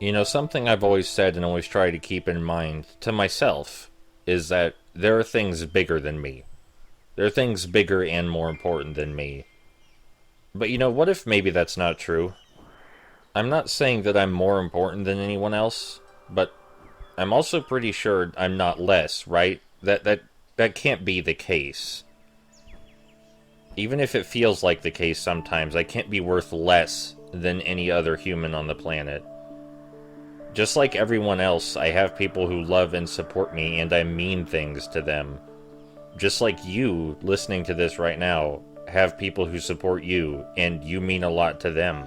You know, something I've always said and always try to keep in mind to myself is that there are things bigger than me. There are things bigger and more important than me. But you know, what if maybe that's not true? I'm not saying that I'm more important than anyone else, but I'm also pretty sure I'm not less, right? That can't be the case. Even if it feels like the case sometimes, I can't be worth less than any other human on the planet. Just like everyone else, I have people who love and support me, and I mean things to them. Just like you, listening to this right now, have people who support you, and you mean a lot to them.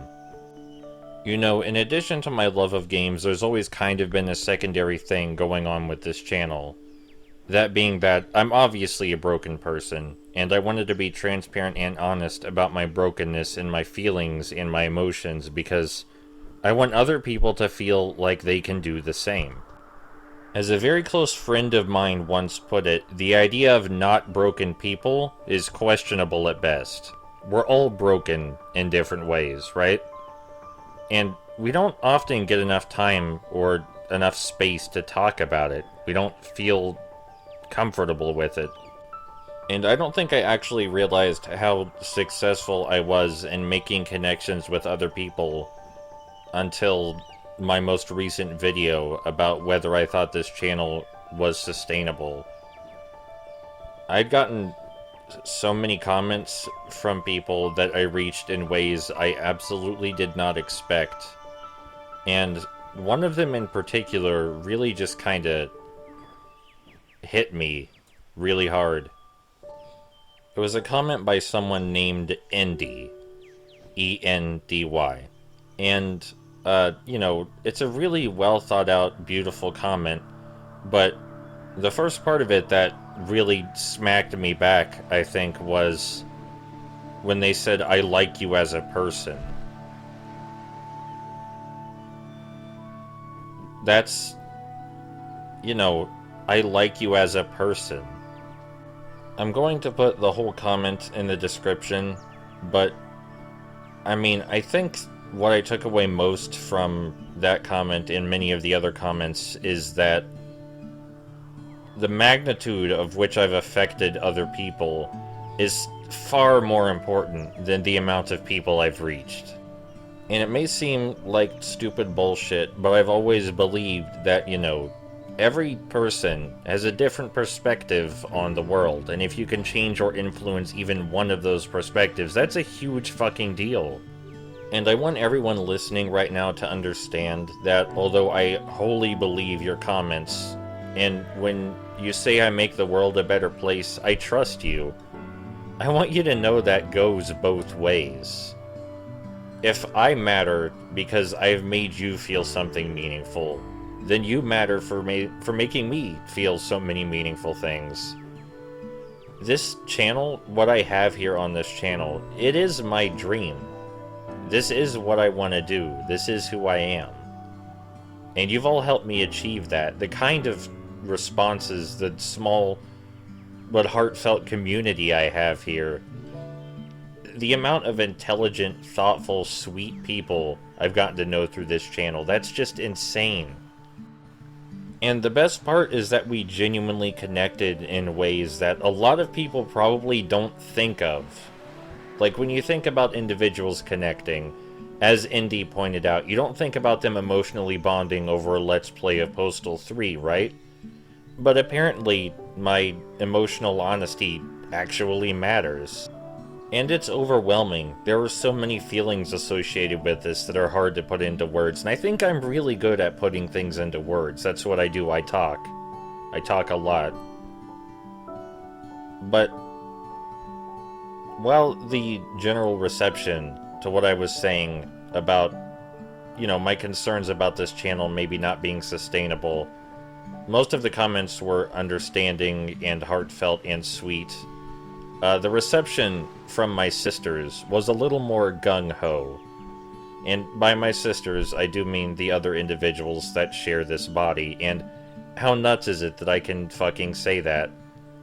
You know, in addition to my love of games, there's always kind of been a secondary thing going on with this channel. That being that I'm obviously a broken person, and I wanted to be transparent and honest about my brokenness and my feelings and my emotions because I want other people to feel like they can do the same. As a very close friend of mine once put it, the idea of not broken people is questionable at best. We're all broken in different ways, right? And we don't often get enough time or enough space to talk about it. We don't feel comfortable with it. And I don't think I actually realized how successful I was in making connections with other people until my most recent video about whether I thought this channel was sustainable. I'd gotten so many comments from people that I reached in ways I absolutely did not expect. And one of them in particular really just kind of hit me really hard. It was a comment by someone named Endy. E-N-D-Y. And, you know, it's a really well thought out, beautiful comment, but the first part of it that really smacked me back, I think, was when they said, "I like you as a person." That's, you know, I like you as a person. I'm going to put the whole comment in the description, but, I mean, I think what I took away most from that comment and many of the other comments is that the magnitude of which I've affected other people is far more important than the amount of people I've reached. And it may seem like stupid bullshit, but I've always believed that, you know, every person has a different perspective on the world, and if you can change or influence even one of those perspectives, that's a huge fucking deal. And I want everyone listening right now to understand that although I wholly believe your comments, and when you say I make the world a better place, I trust you, I want you to know that goes both ways. If I matter because I've made you feel something meaningful, then you matter for making me feel so many meaningful things. This channel, what I have here on this channel, it is my dream. This is what I want to do. This is who I am. And you've all helped me achieve that. The kind of responses, the small but heartfelt community I have here, the amount of intelligent, thoughtful, sweet people I've gotten to know through this channel, that's just insane. And the best part is that we genuinely connected in ways that a lot of people probably don't think of. Like, when you think about individuals connecting, as Indy pointed out, you don't think about them emotionally bonding over a Let's Play of Postal 3, right? But apparently, my emotional honesty actually matters. And it's overwhelming. There are so many feelings associated with this that are hard to put into words, and I think I'm really good at putting things into words. That's what I do. I talk. I talk a lot. But while the general reception to what I was saying about, you know, my concerns about this channel maybe not being sustainable, most of the comments were understanding and heartfelt and sweet. The reception from my sisters was a little more gung-ho. And by my sisters, I do mean the other individuals that share this body. And how nuts is it that I can fucking say that?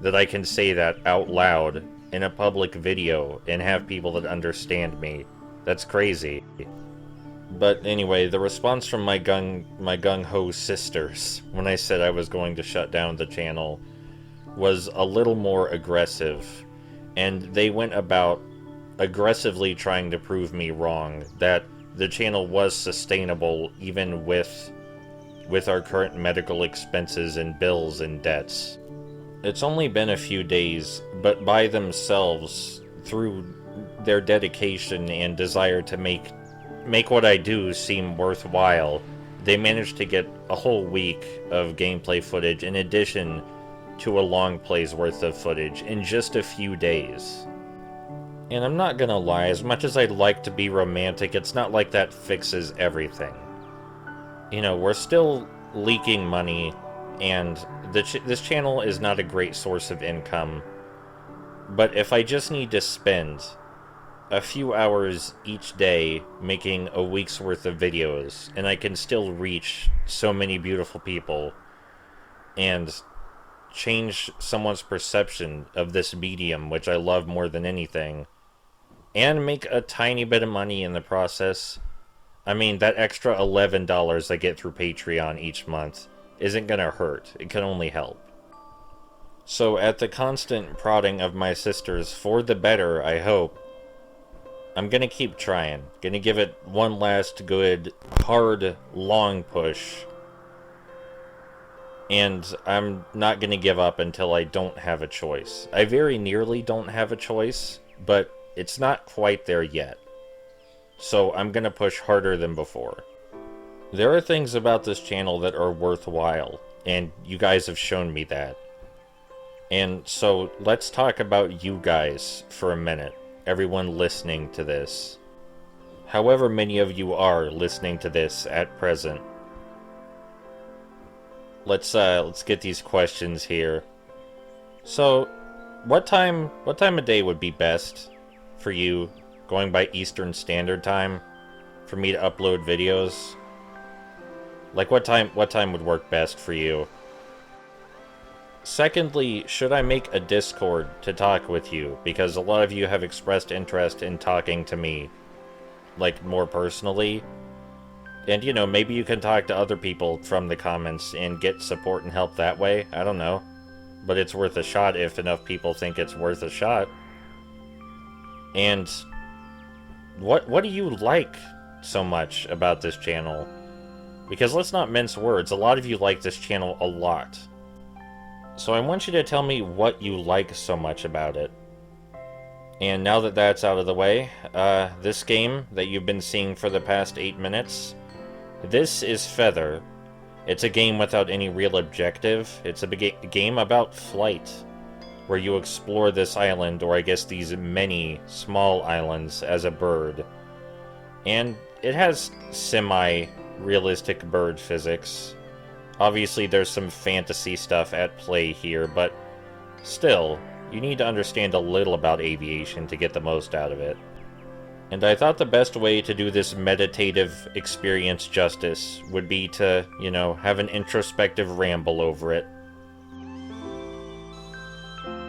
That I can say that out loud in a public video and have people that understand me. That's crazy. But anyway, the response from my gung-ho sisters when I said I was going to shut down the channel was a little more aggressive, and they went about aggressively trying to prove me wrong, that the channel was sustainable even with our current medical expenses and bills and debts. It's only been a few days, but by themselves, through their dedication and desire to make what I do seem worthwhile, they managed to get a whole week of gameplay footage in addition to a long play's worth of footage in just a few days. And I'm not gonna lie, as much as I'd like to be romantic, it's not like that fixes everything. You know, we're still leaking money, and this channel is not a great source of income. But if I just need to spend a few hours each day making a week's worth of videos, and I can still reach so many beautiful people and change someone's perception of this medium, which I love more than anything, and make a tiny bit of money in the process, I mean, that extra $11 I get through Patreon each month isn't gonna hurt. It can only help. So at the constant prodding of my sisters for the better, I hope, I'm gonna keep trying. Gonna give it one last good, hard, long push. And I'm not gonna give up until I don't have a choice. I very nearly don't have a choice, but it's not quite there yet. So I'm gonna push harder than before. There are things about this channel that are worthwhile, and you guys have shown me that. And so let's talk about you guys for a minute, everyone listening to this. However many of you are listening to this at present. Let's get these questions here. So, what time of day would be best for you, going by Eastern Standard Time, for me to upload videos? Like, what time would work best for you? Secondly, should I make a Discord to talk with you? Because a lot of you have expressed interest in talking to me, like, more personally. And, you know, maybe you can talk to other people from the comments and get support and help that way. I don't know. But it's worth a shot if enough people think it's worth a shot. And what do you like so much about this channel? Because let's not mince words, a lot of you like this channel a lot. So I want you to tell me what you like so much about it. And now that that's out of the way, this game that you've been seeing for the past 8 minutes, this is Feather. It's a game without any real objective. It's a game about flight, where you explore this island, or I guess these many small islands, as a bird. And it has semi-realistic bird physics. Obviously there's some fantasy stuff at play here, but still, you need to understand a little about aviation to get the most out of it. And I thought the best way to do this meditative experience justice would be to, you know, have an introspective ramble over it.